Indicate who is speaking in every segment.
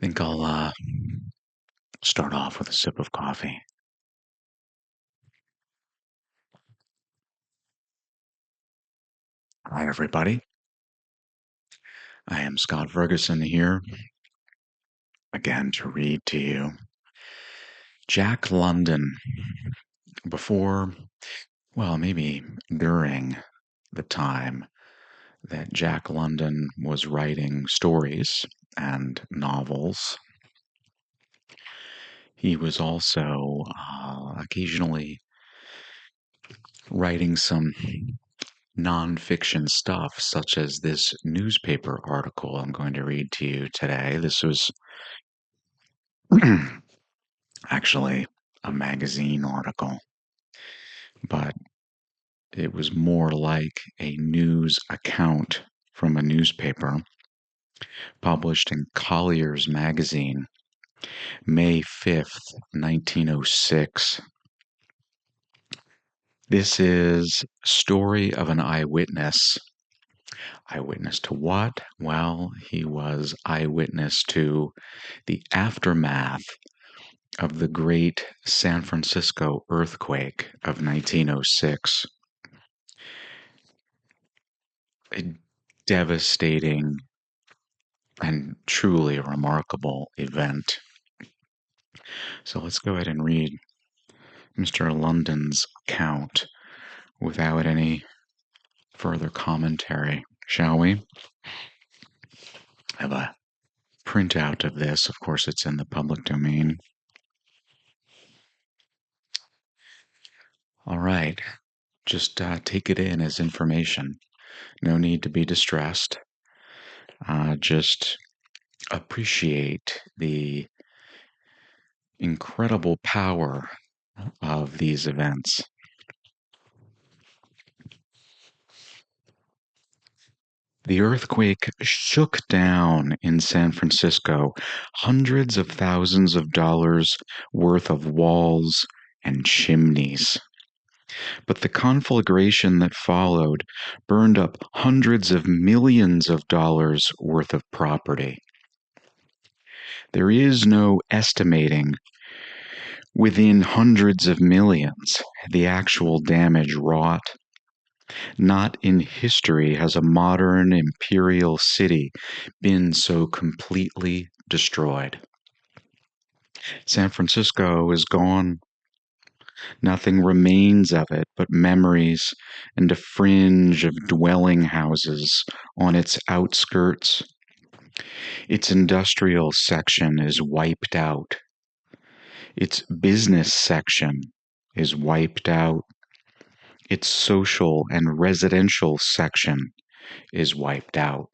Speaker 1: Think I'll start off with a sip of coffee. Hi, everybody. I am Scott Ferguson here again to read to you Jack London before, well, maybe during the time that Jack London was writing stories and novels. He was also occasionally writing some nonfiction stuff, such as this newspaper article I'm going to read to you today. This was actually a magazine article, but it was more like a news account from a newspaper published in Collier's Magazine, May 5th, 1906. This is Story of an Eyewitness. Eyewitness to what? Well, he was eyewitness to the aftermath of the great San Francisco earthquake of 1906. A devastating and truly a remarkable event. So let's go ahead and read Mr. London's account without any further commentary, shall we? I have a printout of this. Of course, it's in the public domain. All right. Just take it in as information. No need to be distressed. Just appreciate the incredible power of these events. The earthquake shook down in San Francisco hundreds of thousands of dollars worth of walls and chimneys. But the conflagration that followed burned up hundreds of millions of dollars worth of property. There is no estimating within hundreds of millions the actual damage wrought. Not in history has a modern imperial city been so completely destroyed. San Francisco is gone. Nothing remains of it but memories and a fringe of dwelling houses on its outskirts. Its industrial section is wiped out. Its business section is wiped out. Its social and residential section is wiped out.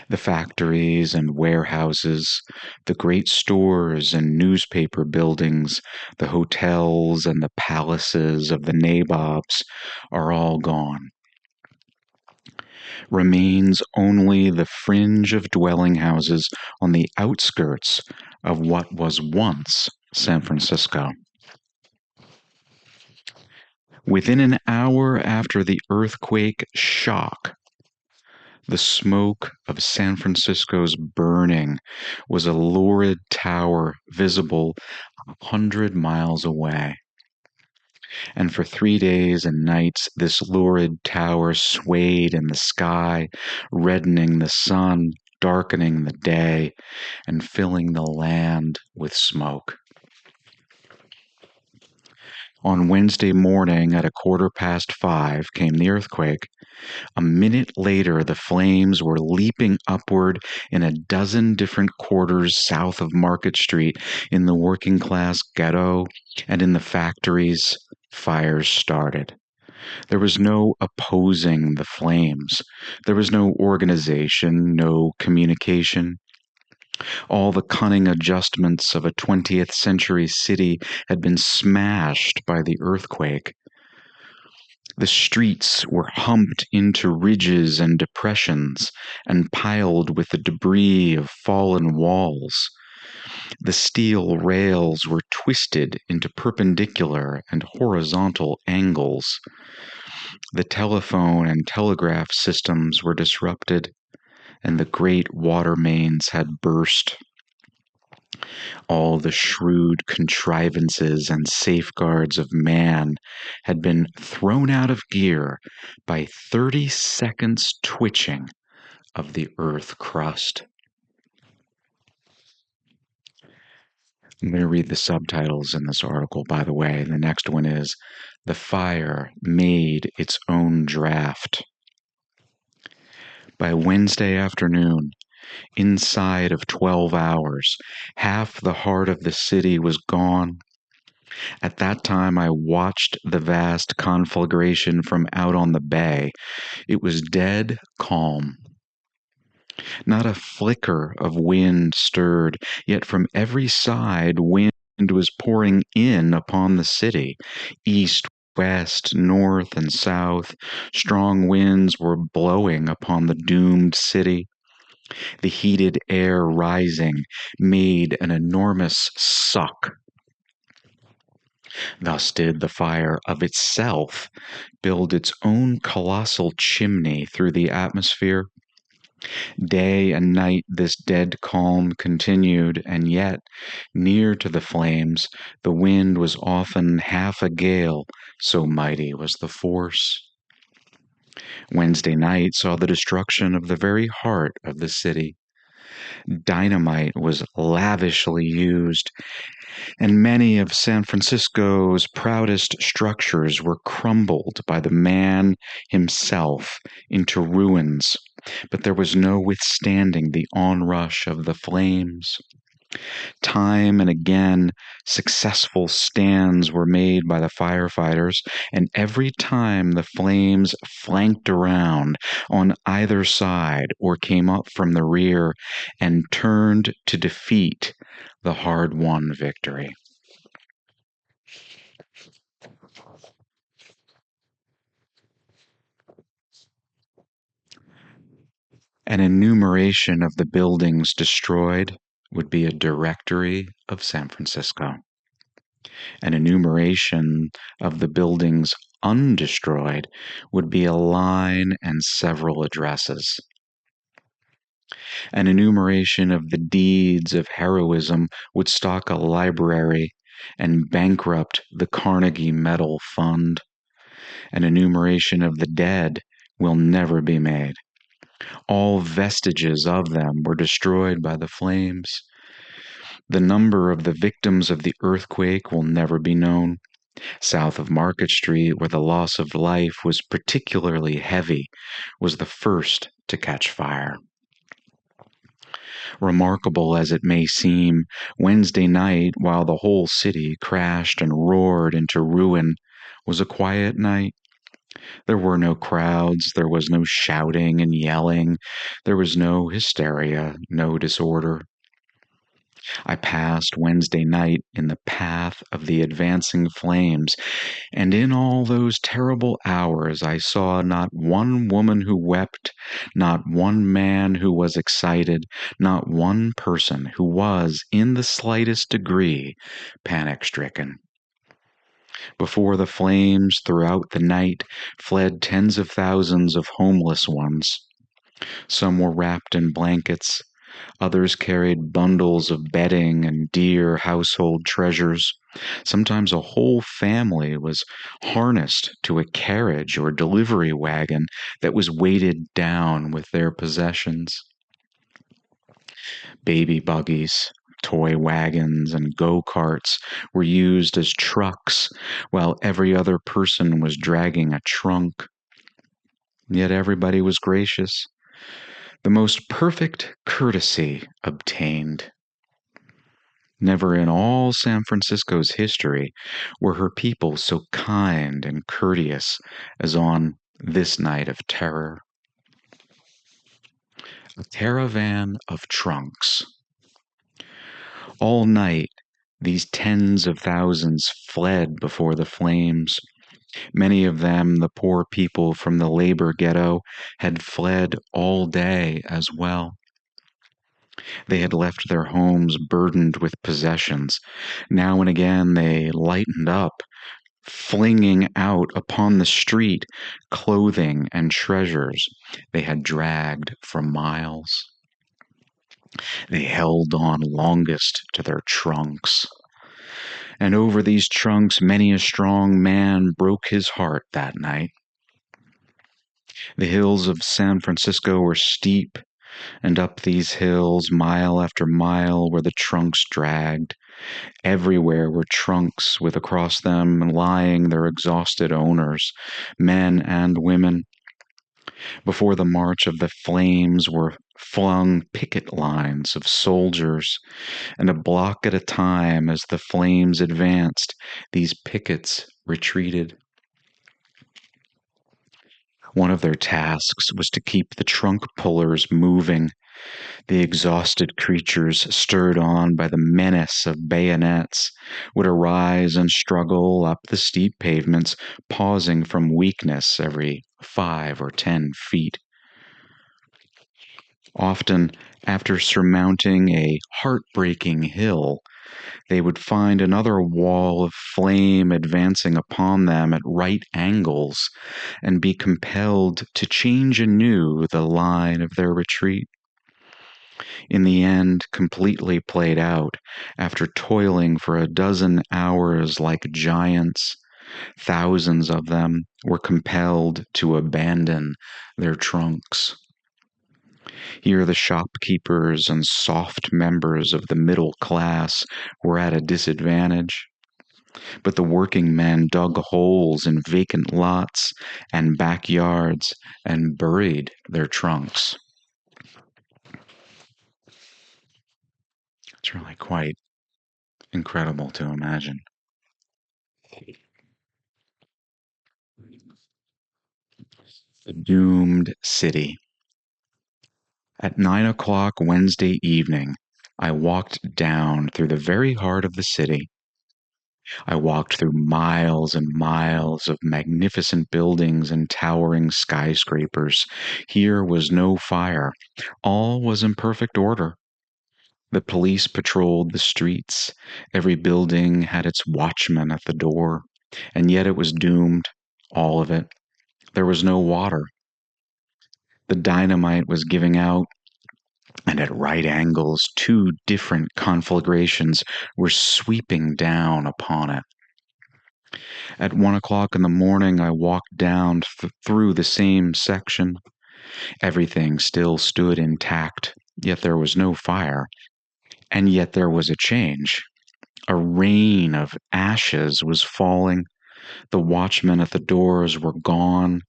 Speaker 1: The factories and warehouses, the great stores and newspaper buildings, the hotels and the palaces of the nabobs are all gone. Remains only the fringe of dwelling houses on the outskirts of what was once San Francisco. Within an hour after the earthquake shock, the smoke of San Francisco's burning was a lurid tower visible 100 miles away. And for 3 days and nights, this lurid tower swayed in the sky, reddening the sun, darkening the day, and filling the land with smoke. On Wednesday morning at 5:15 came the earthquake. A minute later, the flames were leaping upward in a dozen different quarters south of Market Street, in the working class ghetto, and in the factories. Fires started. There was no opposing the flames. There was no organization, no communication. All the cunning adjustments of a 20th century city had been smashed by the earthquake. The streets were humped into ridges and depressions and piled with the debris of fallen walls. The steel rails were twisted into perpendicular and horizontal angles. The telephone and telegraph systems were disrupted, and the great water mains had burst. All the shrewd contrivances and safeguards of man had been thrown out of gear by 30 seconds twitching of the earth crust. I'm going to read the subtitles in this article, by the way. The next one is "The Fire Made Its Own Draft." By Wednesday afternoon, inside of 12 hours, half the heart of the city was gone. At that time, I watched the vast conflagration from out on the bay. It was dead calm. Not a flicker of wind stirred, yet from every side wind was pouring in upon the city. East, west, north, and south, strong winds were blowing upon the doomed city. The heated air rising made an enormous suck. Thus did the fire of itself build its own colossal chimney through the atmosphere. Day and night this dead calm continued, and yet, near to the flames, the wind was often half a gale, so mighty was the force. Wednesday night saw the destruction of the very heart of the city. Dynamite was lavishly used, and many of San Francisco's proudest structures were crumbled by the man himself into ruins, but there was no withstanding the onrush of the flames. Time and again, successful stands were made by the firefighters, and every time the flames flanked around on either side or came up from the rear and turned to defeat the hard-won victory. An enumeration of the buildings destroyed would be a directory of San Francisco. An enumeration of the buildings undestroyed would be a line and several addresses. An enumeration of the deeds of heroism would stock a library and bankrupt the Carnegie Medal Fund. An enumeration of the dead will never be made. All vestiges of them were destroyed by the flames. The number of the victims of the earthquake will never be known. South of Market Street, where the loss of life was particularly heavy, was the first to catch fire. Remarkable as it may seem, Wednesday night, while the whole city crashed and roared into ruin, was a quiet night. There were no crowds, there was no shouting and yelling, there was no hysteria, no disorder. I passed Wednesday night in the path of the advancing flames, and in all those terrible hours I saw not one woman who wept, not one man who was excited, not one person who was, in the slightest degree, panic-stricken. Before the flames, throughout the night, fled tens of thousands of homeless ones. Some were wrapped in blankets. Others carried bundles of bedding and dear household treasures. Sometimes a whole family was harnessed to a carriage or delivery wagon that was weighted down with their possessions. Baby buggies, toy wagons, and go-karts were used as trucks, while every other person was dragging a trunk. Yet everybody was gracious. The most perfect courtesy obtained. Never in all San Francisco's history were her people so kind and courteous as on this night of terror. A caravan of trunks. All night, these tens of thousands fled before the flames. Many of them, the poor people from the labor ghetto, had fled all day as well. They had left their homes burdened with possessions. Now and again they lightened up, flinging out upon the street clothing and treasures they had dragged for miles. They held on longest to their trunks, and over these trunks many a strong man broke his heart that night. The hills of San Francisco were steep, and up these hills, mile after mile, where the trunks dragged. Everywhere were trunks with across them lying their exhausted owners, men and women. Before the march of the flames were flung picket lines of soldiers, and a block at a time as the flames advanced, these pickets retreated. One of their tasks was to keep the trunk pullers moving. The exhausted creatures, stirred on by the menace of bayonets, would arise and struggle up the steep pavements, pausing from weakness every 5 or 10 feet. Often, after surmounting a heartbreaking hill, they would find another wall of flame advancing upon them at right angles and be compelled to change anew the line of their retreat. In the end, completely played out, after toiling for a dozen hours like giants, thousands of them were compelled to abandon their trunks. Here the shopkeepers and soft members of the middle class were at a disadvantage, but the working men dug holes in vacant lots and backyards and buried their trunks. It's really quite incredible to imagine. The doomed city. At 9 o'clock Wednesday evening, I walked down through the very heart of the city. I walked through miles and miles of magnificent buildings and towering skyscrapers. Here was no fire. All was in perfect order. The police patrolled the streets. Every building had its watchman at the door. And yet it was doomed, all of it. There was no water. The dynamite was giving out, and at right angles, two different conflagrations were sweeping down upon it. At 1 o'clock in the morning, I walked down through the same section. Everything still stood intact, yet there was no fire, and yet there was a change. A rain of ashes was falling. The watchmen at the doors were gone.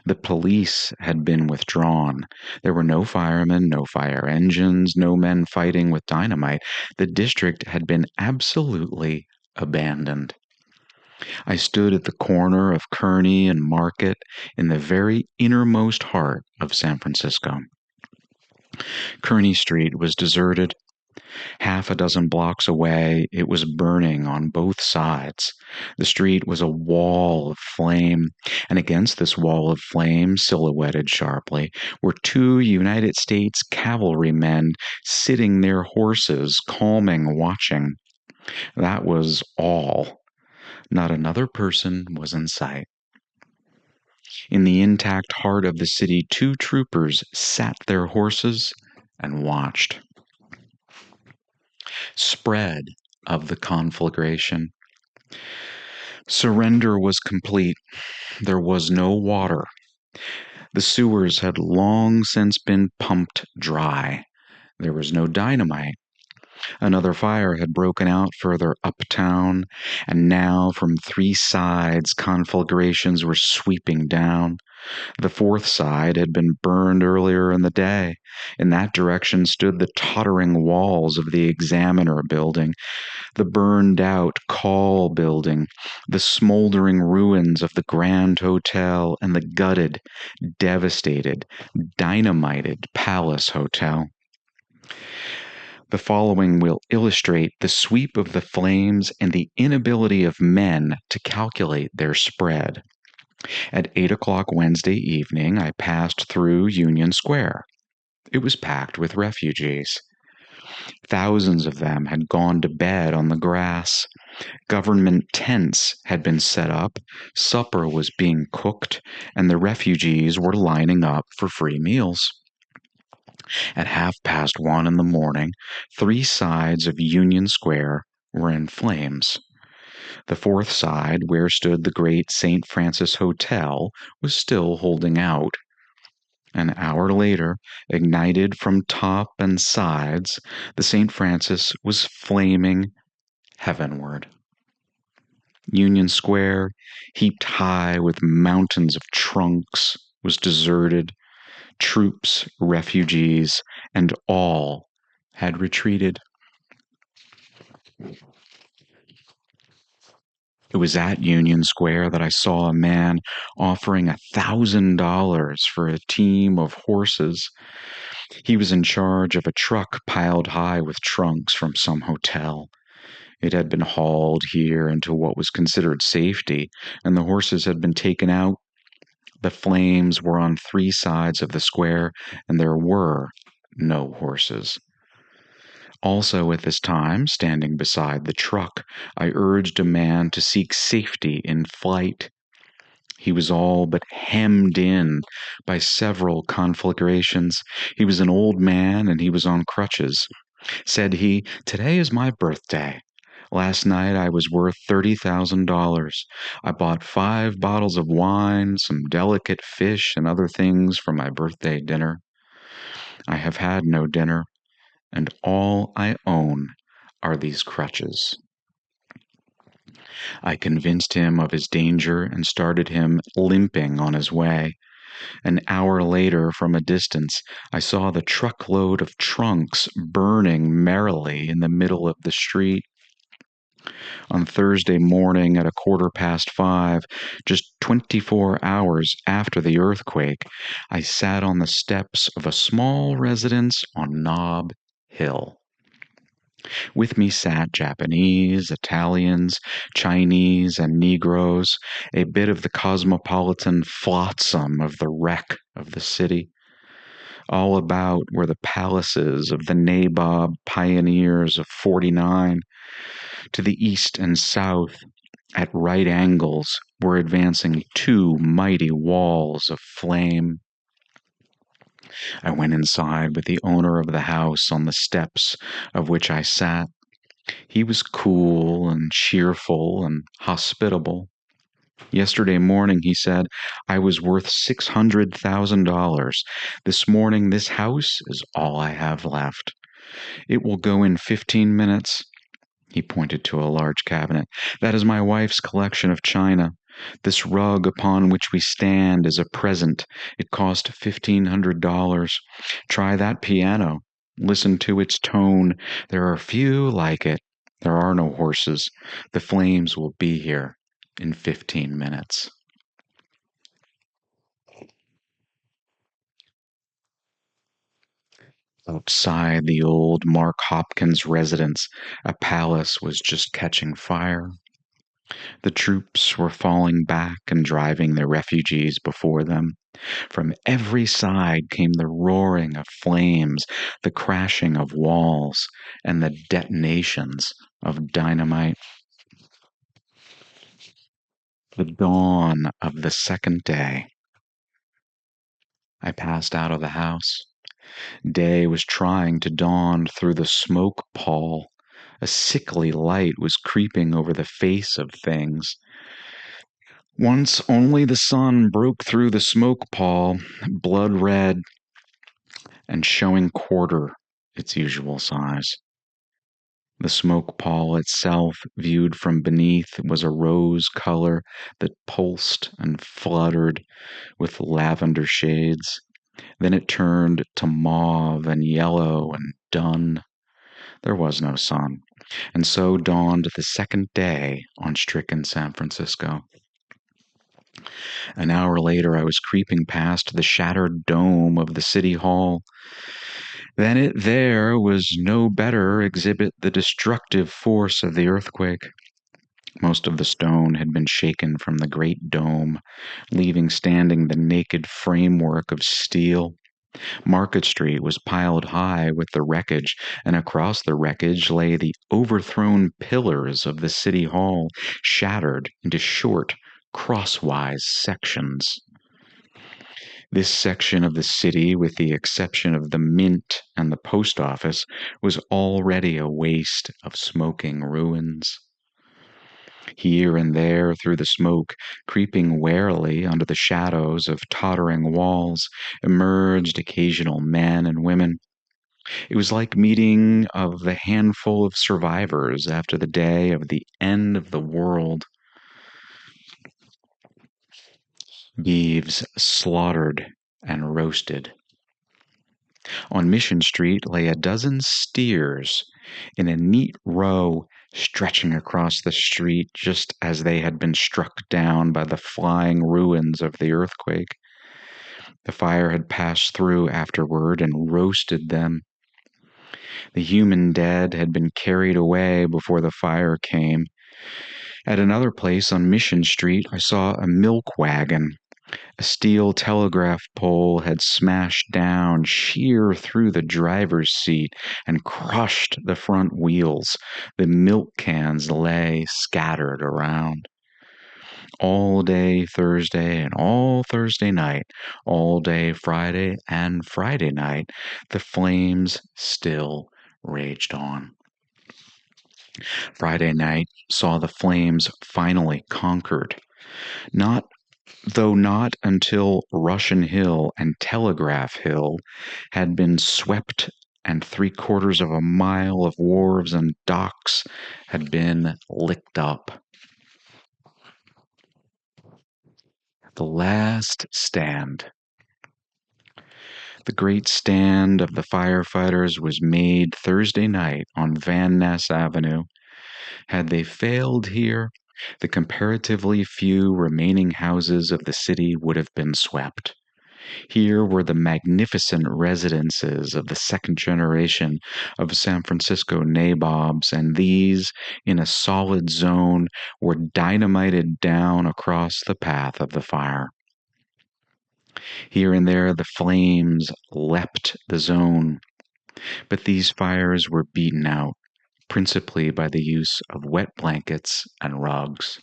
Speaker 1: The police had been withdrawn. There were no firemen, no fire engines, no men fighting with dynamite. The district had been absolutely abandoned. I stood at the corner of Kearny and Market in the very innermost heart of San Francisco. Kearny Street was deserted. Half a dozen blocks away, it was burning on both sides. The street was a wall of flame, and against this wall of flame, silhouetted sharply, were two United States cavalrymen sitting their horses, calming, watching. That was all. Not another person was in sight. In the intact heart of the city, two troopers sat their horses and watched. Spread of the conflagration. Surrender was complete. There was no water. The sewers had long since been pumped dry. There was no dynamite. Another fire had broken out further uptown, and now from three sides conflagrations were sweeping down. The fourth side had been burned earlier in the day. In that direction stood the tottering walls of the Examiner building, the burned-out Call building, the smoldering ruins of the Grand Hotel, and the gutted, devastated, dynamited Palace Hotel. The following will illustrate the sweep of the flames and the inability of men to calculate their spread. At 8 o'clock Wednesday evening, I passed through Union Square. It was packed with refugees. Thousands of them had gone to bed on the grass. Government tents had been set up, supper was being cooked, and the refugees were lining up for free meals. At 1:30 in the morning, three sides of Union Square were in flames. The fourth side, where stood the great St. Francis Hotel, was still holding out. An hour later, ignited from top and sides, the St. Francis was flaming heavenward. Union Square, heaped high with mountains of trunks, was deserted. Troops, refugees, and all had retreated. It was at Union Square that I saw a man offering $1,000 for a team of horses. He was in charge of a truck piled high with trunks from some hotel. It had been hauled here into what was considered safety, and the horses had been taken out. The flames were on three sides of the square, and there were no horses. Also, at this time, standing beside the truck, I urged a man to seek safety in flight. He was all but hemmed in by several conflagrations. He was an old man and he was on crutches. Said he, "Today is my birthday. Last night I was worth $30,000. I bought 5 bottles of wine, some delicate fish, and other things for my birthday dinner. I have had no dinner, and all I own are these crutches." I convinced him of his danger and started him limping on his way. An hour later, from a distance, I saw the truckload of trunks burning merrily in the middle of the street. On Thursday morning at 5:15, just 24 hours after the earthquake, I sat on the steps of a small residence on Nob Hill. With me sat Japanese, Italians, Chinese, and Negroes, a bit of the cosmopolitan flotsam of the wreck of the city. All about were the palaces of the nabob pioneers of '49. To the east and south, at right angles, were advancing two mighty walls of flame. I went inside with the owner of the house on the steps of which I sat. He was cool and cheerful and hospitable. Yesterday morning, he said, I was worth $600,000. This morning, this house is all I have left. It will go in 15 minutes. He pointed to a large cabinet. That is my wife's collection of china. This rug upon which we stand is a present. It cost $1,500. Try that piano. Listen to its tone. There are few like it. There are no horses. The flames will be here in 15 minutes. Outside the old Mark Hopkins residence, a palace was just catching fire. The troops were falling back and driving the refugees before them. From every side came the roaring of flames, the crashing of walls, and the detonations of dynamite. The dawn of the second day. I passed out of the house. Day was trying to dawn through the smoke pall. A sickly light was creeping over the face of things. Once only the sun broke through the smoke pall, blood red and showing quarter its usual size. The smoke pall itself, viewed from beneath, was a rose color that pulsed and fluttered with lavender shades. Then it turned to mauve and yellow and dun. There was no sun, and so dawned the second day on stricken San Francisco. An hour later, I was creeping past the shattered dome of the city hall. Then it there was no better exhibit the destructive force of the earthquake. Most of the stone had been shaken from the great dome, leaving standing the naked framework of steel. Market Street was piled high with the wreckage, and across the wreckage lay the overthrown pillars of the city hall, shattered into short, crosswise sections. This section of the city, with the exception of the mint and the post office, was already a waste of smoking ruins. Here and there through the smoke, creeping warily under the shadows of tottering walls, emerged occasional men and women. It was like meeting of the handful of survivors after the day of the end of the world. Beeves slaughtered and roasted. On Mission Street lay a dozen steers in a neat row stretching across the street just as they had been struck down by the flying ruins of the earthquake. The fire had passed through afterward and roasted them. The human dead had been carried away before the fire came. At another place on Mission Street, I saw a milk wagon. A steel telegraph pole had smashed down sheer through the driver's seat and crushed the front wheels. The milk cans lay scattered around. All day Thursday and all Thursday night, all day Friday and Friday night, the flames still raged on. Friday night saw the flames finally conquered. Not Though not until Russian Hill and Telegraph Hill had been swept and 3/4 of a mile of wharves and docks had been licked up. The last stand. The great stand of the firefighters was made Thursday night on Van Ness Avenue. Had they failed here, the comparatively few remaining houses of the city would have been swept. Here were the magnificent residences of the second generation of San Francisco nabobs, and these, in a solid zone, were dynamited down across the path of the fire. Here and there the flames leapt the zone, but these fires were beaten out, principally by the use of wet blankets and rugs.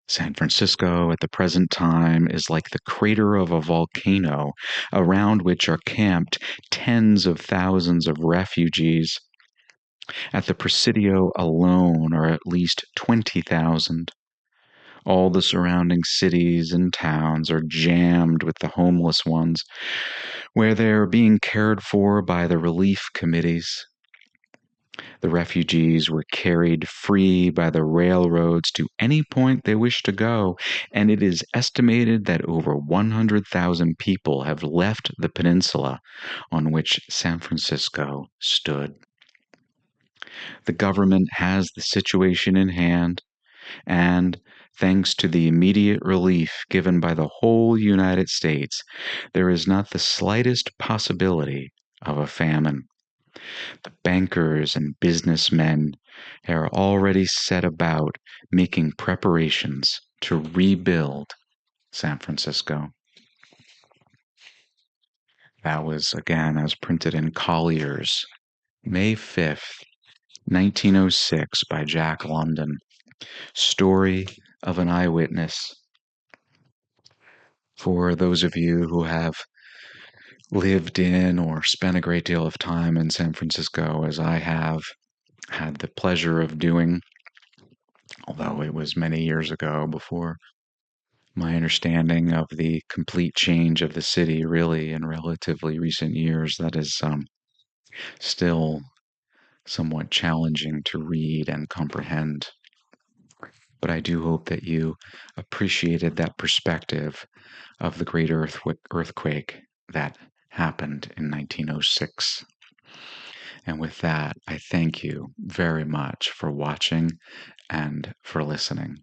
Speaker 1: San Francisco at the present time is like the crater of a volcano around which are camped tens of thousands of refugees. At the Presidio alone are at least 20,000. All the surrounding cities and towns are jammed with the homeless ones, where they are being cared for by the relief committees. The refugees were carried free by the railroads to any point they wished to go, and it is estimated that over 100,000 people have left the peninsula on which San Francisco stood. The government has the situation in hand, and thanks to the immediate relief given by the whole United States, there is not the slightest possibility of a famine. The bankers and businessmen are already set about making preparations to rebuild San Francisco. That was again as printed in Collier's, May 5th, 1906, by Jack London. Story of an Eyewitness. For those of you who have lived in or spent a great deal of time in San Francisco, as I have had the pleasure of doing, although it was many years ago before my understanding of the complete change of the city, really, in relatively recent years, that is still somewhat challenging to read and comprehend. But I do hope that you appreciated that perspective of the great earthquake that happened in 1906. And with that, I thank you very much for watching and for listening.